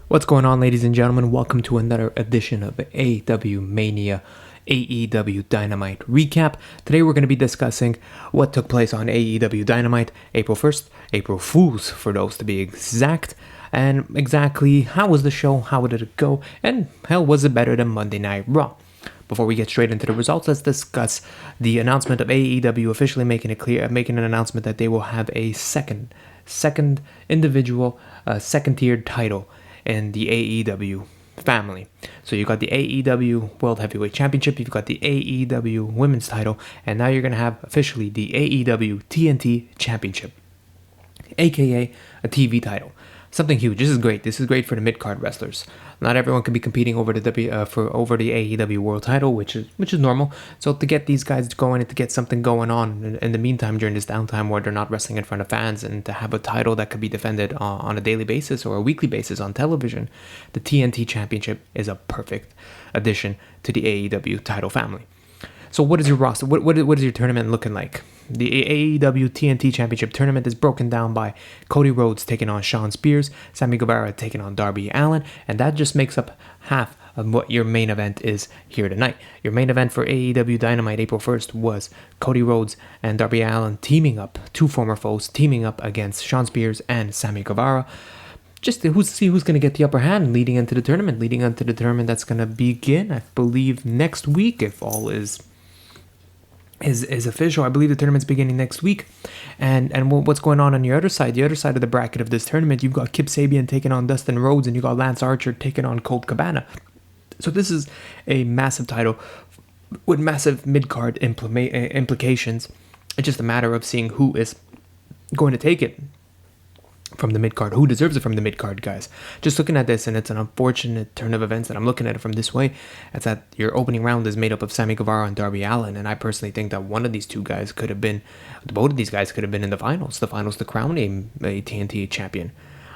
What's going on, ladies and gentlemen? Welcome to another edition of AWMania AEW Dynamite Recap. Today we're going to be discussing what took place on AEW Dynamite April 1st, April Fools for those to be exact, and exactly how was the show, how did it go, and hell, was it better than Monday Night Raw? Before we get straight into the results, let's discuss the announcement of AEW officially making an announcement that they will have a second individual, second-tiered title in the AEW family. So you got the AEW World Heavyweight Championship, you've got the AEW Women's title, and now you're going to have officially the AEW TNT Championship, aka a TV title. Something huge. This is great. This is great for the mid-card wrestlers. Not everyone can be competing over the AEW World Title, which is normal. So to get these guys going and to get something going on in the meantime during this downtime where they're not wrestling in front of fans, and to have a title that could be defended on a daily basis or a weekly basis on television, the TNT Championship is a perfect addition to the AEW title family. So what is your roster? What is your tournament looking like? The AEW TNT Championship tournament is broken down by Cody Rhodes taking on Shawn Spears, Sammy Guevara taking on Darby Allin, and that just makes up half of what your main event is here tonight. Your main event for AEW Dynamite April 1st was Cody Rhodes and Darby Allin teaming up, two former foes teaming up against Shawn Spears and Sammy Guevara. Just to see who's going to get the upper hand leading into the tournament that's going to begin, I believe, next week if all is official. I believe the tournament's beginning next week. And what's going on your other side? The other side of the bracket of this tournament, you've got Kip Sabian taking on Dustin Rhodes, and you got Lance Archer taking on Colt Cabana. So this is a massive title with massive mid-card implications. It's just a matter of seeing who is going to take it from the mid-card, who deserves it from the mid-card, guys. Just looking at this, and it's an unfortunate turn of events that I'm looking at it from this way. It's that your opening round is made up of Sammy Guevara and Darby Allin, and I personally think that both of these guys could have been in the finals to crown a TNT champion.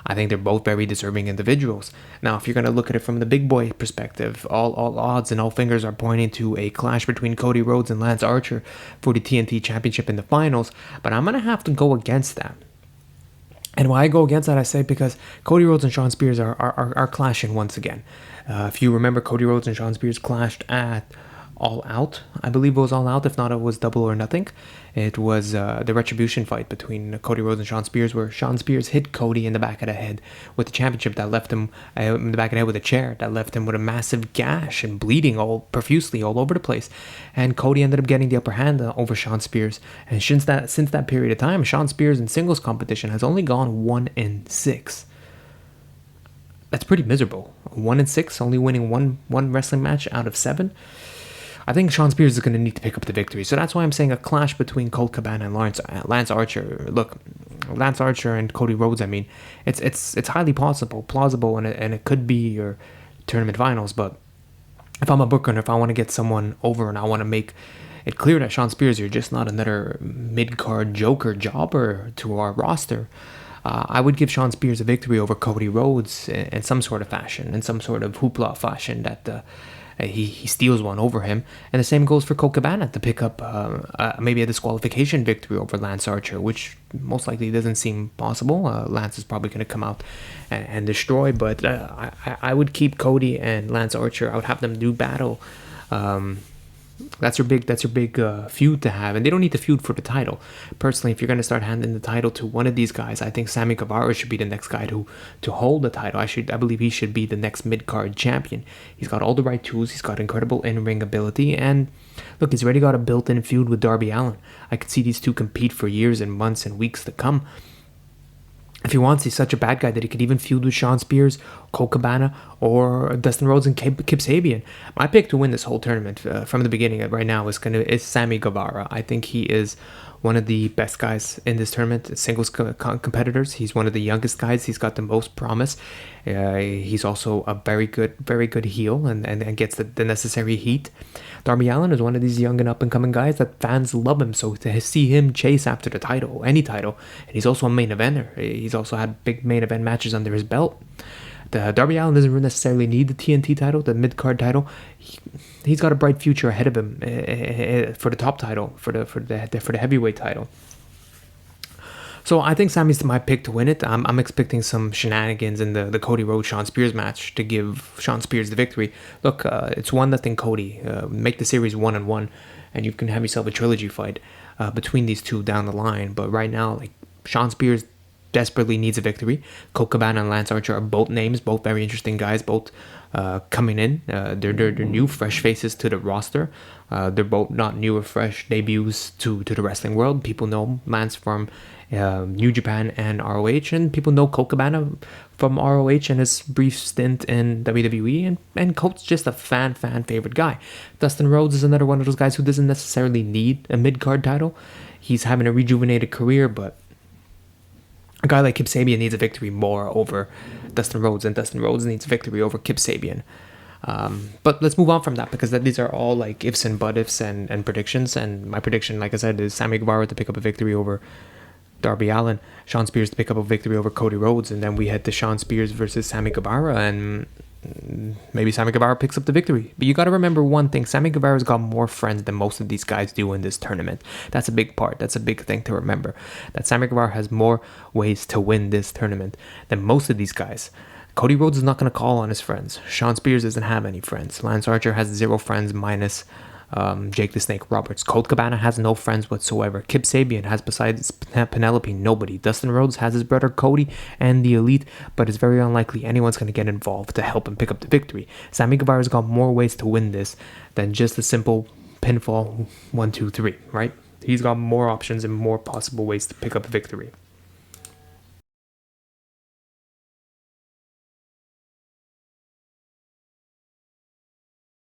I think they're both very deserving individuals. Now, if you're going to look at it from the big boy perspective, all odds and all fingers are pointing to a clash between Cody Rhodes and Lance Archer for the TNT championship in the finals, but I'm going to have to go against that. And why I go against that, I say because Cody Rhodes and Shawn Spears are clashing once again. If you remember, Cody Rhodes and Shawn Spears clashed at All Out. I believe it was All Out. If not, it was Double or Nothing. It was the Retribution fight between Cody Rhodes and Shawn Spears, where Shawn Spears hit Cody in the back of the head with the championship that left him in the back of the head with a chair that left him with a massive gash and bleeding all profusely all over the place. And Cody ended up getting the upper hand over Shawn Spears. And since that period of time, Shawn Spears in singles competition has only gone 1-6. That's pretty miserable. 1-6, only winning one wrestling match out of 7. I think Shawn Spears is going to need to pick up the victory. So that's why I'm saying a clash between Colt Cabana and Lance Archer. Look, Lance Archer and Cody Rhodes, I mean, it's highly plausible, and it could be your tournament finals. But if I'm a booker and if I want to get someone over and I want to make it clear that Shawn Spears, you're just not another mid-card joker jobber to our roster, I would give Shawn Spears a victory over Cody Rhodes in some sort of fashion, in some sort of hoopla fashion that he steals one over him. And the same goes for Colt Cabana to pick up maybe a disqualification victory over Lance Archer, which most likely doesn't seem possible. Lance is probably going to come out and destroy, but I would keep Cody and Lance Archer. I would have them do battle. That's your big feud to have, and they don't need to feud for the title. Personally, if you're going to start handing the title to one of these guys, I think Sammy Guevara should be the next guy to hold the title. I believe he should be the next mid-card champion. He's got all the right tools. He's got incredible in-ring ability, and look, he's already got a built-in feud with Darby Allin. I could see these two compete for years and months and weeks to come. If he wants, he's such a bad guy that he could even feud with Shawn Spears, Colt Cabana, or Dustin Rhodes and Kip Sabian. My pick to win this whole tournament from the beginning right now is Sammy Guevara. I think he is one of the best guys in this tournament, singles competitors. He's one of the youngest guys. He's got the most promise. He's also a very good heel and gets the necessary heat. Darby Allin is one of these young and up-and-coming guys that fans love him. So to see him chase after the title, any title, and he's also a main eventer. He's also had big main event matches under his belt. The Darby Allin doesn't necessarily need the TNT title, the mid-card title. He's got a bright future ahead of him for the top title, for the heavyweight title. So I think Sammy's my pick to win it. I'm expecting some shenanigans in the Cody Rhodes Sean Spears match to give Sean Spears the victory. Look, it's 1-0 Cody. Make the series 1-1, and you can have yourself a trilogy fight between these two down the line. But right now, like, Sean Spears desperately needs a victory. Colt Cabana and Lance Archer are both names, both very interesting guys, both coming in. They're new, fresh faces to the roster. They're both not new or fresh debuts to the wrestling world. People know Lance from New Japan and ROH, and people know Colt Cabana from ROH and his brief stint in WWE, and Colt's just a fan favorite guy. Dustin Rhodes is another one of those guys who doesn't necessarily need a mid-card title. He's having a rejuvenated career, but a guy like Kip Sabian needs a victory more over Dustin Rhodes, and Dustin Rhodes needs a victory over Kip Sabian. But let's move on from that, because these are all like ifs and but ifs and predictions. And my prediction, like I said, is Sammy Guevara to pick up a victory over Darby Allin, Sean Spears to pick up a victory over Cody Rhodes, and then we head to Sean Spears versus Sammy Guevara, and maybe Sammy Guevara picks up the victory. But you got to remember one thing: Sammy Guevara's got more friends than most of these guys do in this tournament. That's a big part. That's a big thing to remember. That Sammy Guevara has more ways to win this tournament than most of these guys. Cody Rhodes is not going to call on his friends. Sean Spears doesn't have any friends. Lance Archer has 0 friends minus Jake the Snake Roberts. Colt Cabana has no friends whatsoever. Kip Sabian has, besides Penelope, nobody. Dustin Rhodes has his brother Cody and the Elite, but it's very unlikely anyone's going to get involved to help him pick up the victory. Sammy Guevara's got more ways to win this than just a simple pinfall 1, 2, 3, right? He's got more options and more possible ways to pick up a victory.